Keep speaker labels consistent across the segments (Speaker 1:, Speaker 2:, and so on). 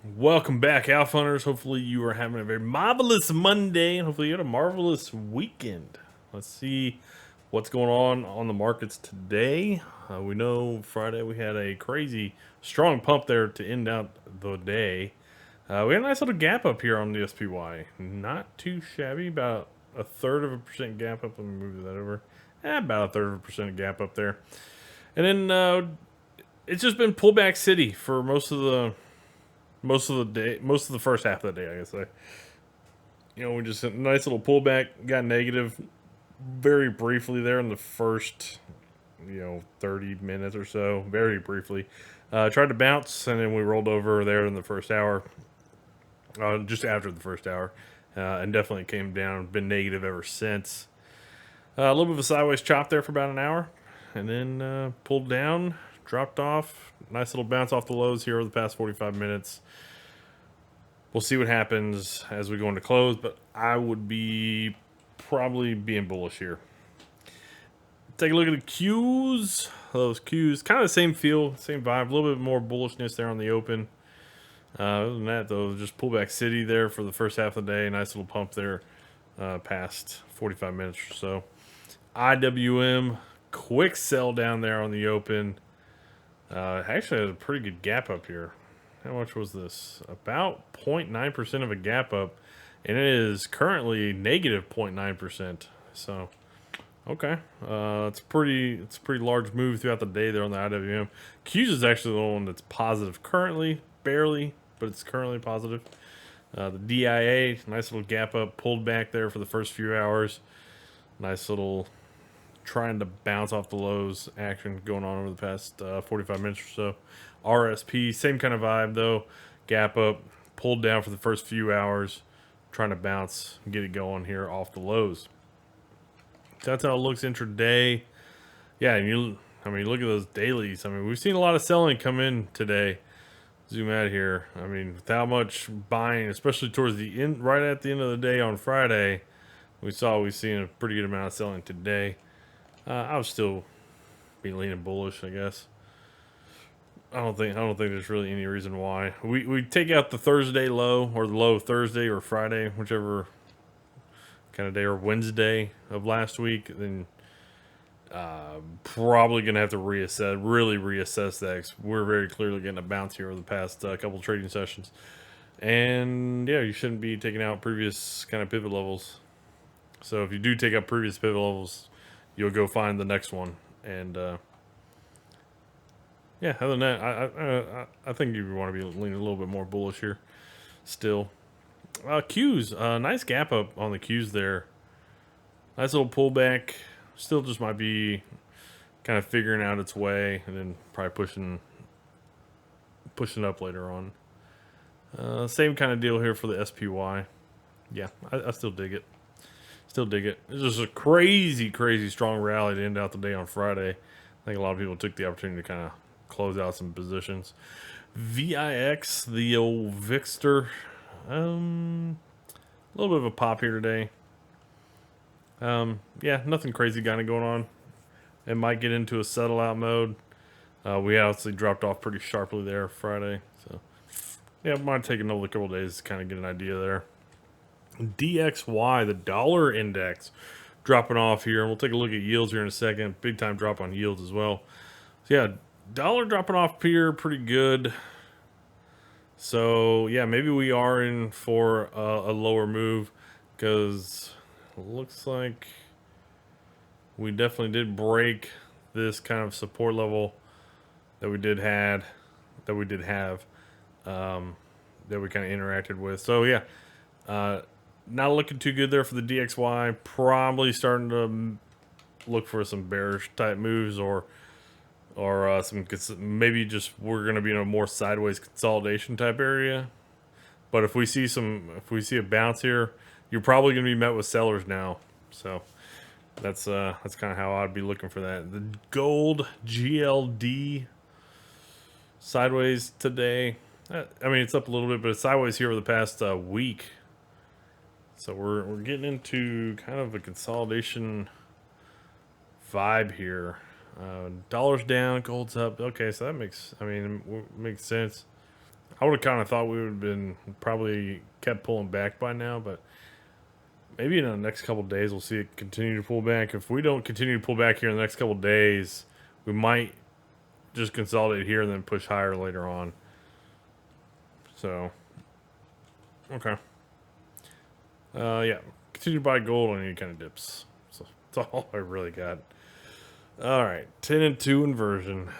Speaker 1: Welcome back, Alpha Hunters. Hopefully, you are having a very marvelous Monday, and hopefully, you had a marvelous weekend. Let's see what's going on the markets today. We know Friday we had a crazy strong pump there to end out the day. We had a nice little gap up here on the SPY. Not too shabby, about a third of a percent gap up. Let me move that over. About a third of a percent gap up there. And then it's just been pullback city for most of the day, most of the first half of the day, I guess. We just a nice little pullback, got negative very briefly there in the first, 30 minutes or so, very briefly. Tried to bounce, and then we rolled over there in the first hour, just after the first hour, and definitely came down, been negative ever since. A little bit of a sideways chop there for about an hour, and then pulled down, dropped off. Nice little bounce off the lows here over the past 45 minutes. We'll see what happens as we go into close, but I would be probably being bullish here. Take a look at the Qs. Those Qs, kind of the same feel, same vibe, a little bit more bullishness there on the open. Other than that, though, just pullback city there for the first half of the day. Nice little pump there past 45 minutes or so. IWM, quick sell down there on the open. Actually had a pretty good gap up here. How much was this? About 0.9% of a gap up, and it is currently negative 0.9%. So, okay, it's a pretty large move throughout the day there on the IWM. Qs is actually the one that's positive currently, barely, but it's currently positive. The DIA, nice little gap up, pulled back there for the first few hours. Nice little trying to bounce off the lows action going on over the past 45 minutes or so. RSP, same kind of vibe though. Gap up, pulled down for the first few hours, trying to bounce, get it going here off the lows. So that's how it looks intraday. Yeah, and you look at those dailies. We've seen a lot of selling come in today. Zoom out here. Without much buying, especially towards the end, right at the end of the day on Friday, we've seen a pretty good amount of selling today. I would still be leaning bullish, I guess. I don't think there's really any reason why. We take out the Thursday low or the low Thursday or Friday, whichever kind of day, or Wednesday of last week, then probably gonna have to reassess that. 'Cause we're very clearly getting a bounce here over the past couple trading sessions, and yeah, you shouldn't be taking out previous kind of pivot levels. So if you do take out previous pivot levels, you'll go find the next one. And yeah, other than that, I think you want to be leaning a little bit more bullish here still. Qs, nice gap up on the Qs there. Nice little pullback. Still just might be kind of figuring out its way, and then probably pushing up later on. Same kind of deal here for the SPY. Yeah, I still dig it. Still dig it. It's just a crazy strong rally to end out the day on Friday. I think a lot of people took the opportunity to kind of close out some positions. VIX, the old Vixter, a little bit of a pop here today. Yeah, nothing crazy kind of going on. It might get into a settle out mode. We obviously dropped off pretty sharply there Friday, so yeah, it might take another couple days to kind of get an idea there. DXY, the dollar index, dropping off here, and we'll take a look at yields here in a second. Big time drop on yields as well. So yeah, dollar dropping off here pretty good. So yeah, maybe we are in for a lower move, because it looks like we definitely did break this kind of support level that we did have, that we kind of interacted with. So yeah, not looking too good there for the DXY. Probably starting to look for some bearish type moves, or some maybe just we're going to be in a more sideways consolidation type area. But if we see a bounce here, you're probably going to be met with sellers now. So that's kind of how I'd be looking for that. The gold GLD sideways today. It's up a little bit, but it's sideways here over the past week. So we're getting into kind of a consolidation vibe here. Dollar's down, gold's up. Okay, so that makes sense. I would have kind of thought we would have been probably kept pulling back by now, but maybe in the next couple days we'll see it continue to pull back. If we don't continue to pull back here in the next couple days, we might just consolidate here and then push higher later on. So, okay. Yeah, continue to buy gold on any kind of dips. So that's all I really got. All right, 10 and 2 inversion.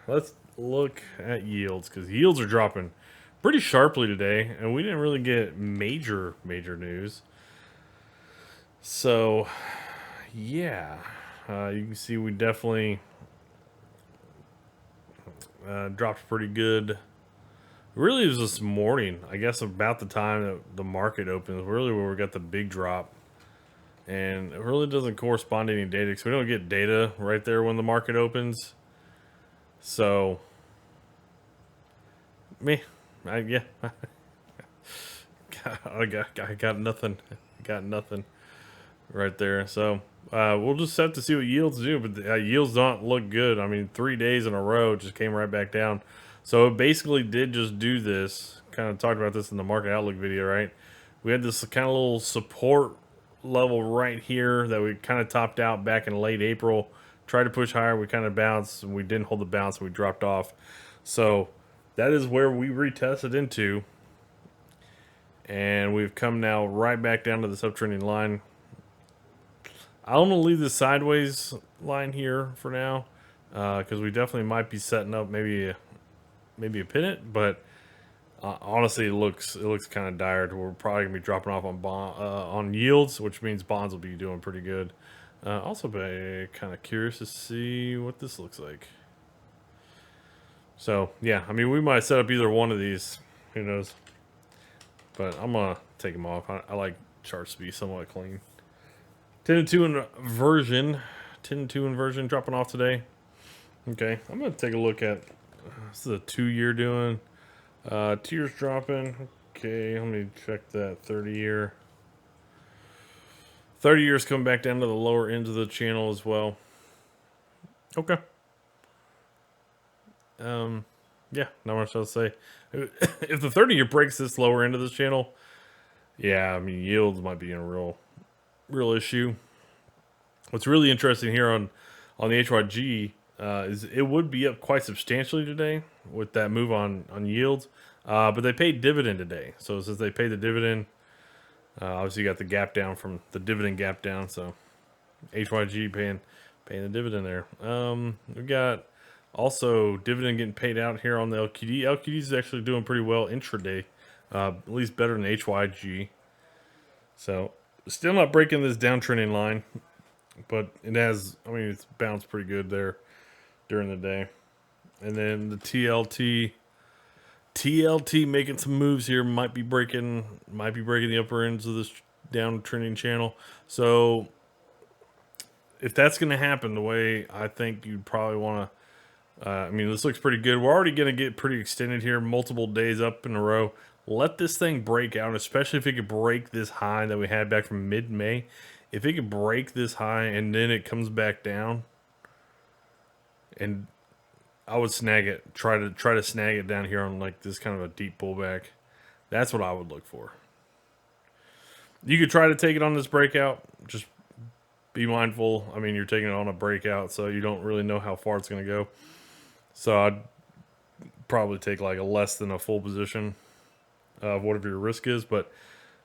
Speaker 1: Let's look at yields because yields are dropping pretty sharply today, and we didn't really get major news. So, yeah, you can see we definitely dropped pretty good. Really, it was this morning, I guess, about the time that the market opens, really where we got the big drop. And it really doesn't correspond to any data because we don't get data right there when the market opens. So, me, yeah, I got nothing. Got nothing right there. So, we'll just have to see what yields do. But the yields don't look good. I mean, 3 days in a row just came right back down. So it basically did just do this. Kind of talked about this in the market outlook video, right? We had this kind of little support level right here that we kind of topped out back in late April. Tried to push higher, we kind of bounced, and we didn't hold the bounce, we dropped off. So that is where we retested into, and we've come now right back down to this uptrending line. I'm gonna leave the sideways line here for now, because we definitely might be setting up maybe a pennant, but honestly, it looks kind of dire. We're probably gonna be dropping off on yields, which means bonds will be doing pretty good. Also, be kind of curious to see what this looks like. So yeah, I mean, we might set up either one of these. Who knows? But I'm gonna take them off. I like charts to be somewhat clean. 10 and 2 inversion. 10 and 2 inversion dropping off today. Okay, I'm gonna take a look at this is a 2-year doing. 2 years dropping. Okay, let me check that 30-year. 30 years coming back down to the lower end of the channel as well. Okay. Yeah, not much else to say. If the 30-year breaks this lower end of this channel, yeah, I mean, yields might be in a real issue. What's really interesting here on the HYG is it would be up quite substantially today with that move on yields, but they paid dividend today. So since they paid the dividend, obviously you got the gap down from the dividend gap down. So HYG paying the dividend there. We got also dividend getting paid out here on the LQD. LQD is actually doing pretty well intraday, at least better than HYG. So still not breaking this downtrending line, but it has, I mean, it's bounced pretty good there during the day. And then the TLT making some moves here, might be breaking the upper ends of this downtrending channel. So if that's going to happen the way I think you'd probably want to, I mean, this looks pretty good. We're already going to get pretty extended here, multiple days up in a row. Let this thing break out, especially if it could break this high that we had back from mid-May. If it could break this high and then it comes back down, and I would snag it, try to snag it down here on like this kind of a deep pullback. That's what I would look for. You could try to take it on this breakout. Just be mindful. I mean, you're taking it on a breakout, so you don't really know how far it's going to go. So I'd probably take like a less than a full position of whatever your risk is, but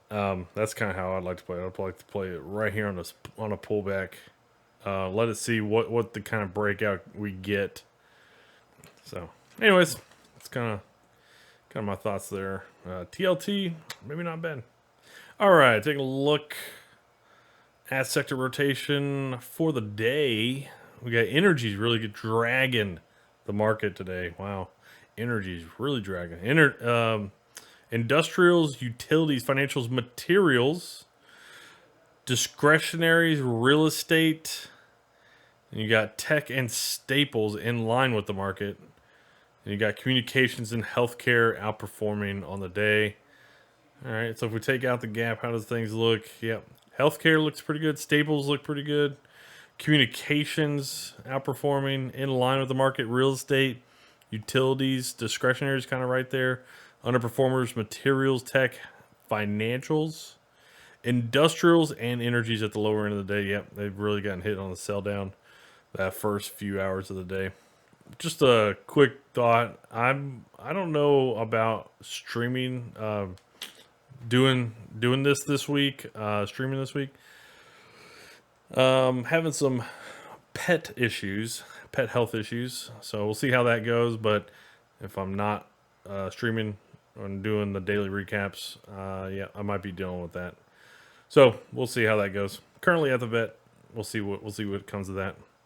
Speaker 1: that's kind of how I'd like to play it. I'd like to play it right here on a pullback. Let it see what the kind of breakout we get. So, anyways, it's kind of my thoughts there. TLT, maybe not bad. All right, taking a look at sector rotation for the day. We got energies really good dragging the market today. Wow, energies really dragging. Industrials, utilities, financials, materials, discretionaries, real estate, and you got tech and staples in line with the market. And you got communications and healthcare outperforming on the day. All right, so if we take out the gap, how does things look? Yep, healthcare looks pretty good. Staples look pretty good. Communications outperforming in line with the market. Real estate, utilities, discretionary is kind of right there. Underperformers, materials, tech, financials, industrials, and energies at the lower end of the day. Yep, they've really gotten hit on the sell down that first few hours of the day. Just a quick thought. I don't know about streaming, doing this week, streaming this week. Having some pet issues, pet health issues. So we'll see how that goes. But if I'm not streaming and doing the daily recaps, yeah, I might be dealing with that. So we'll see how that goes. Currently at the vet. We'll see what comes of that.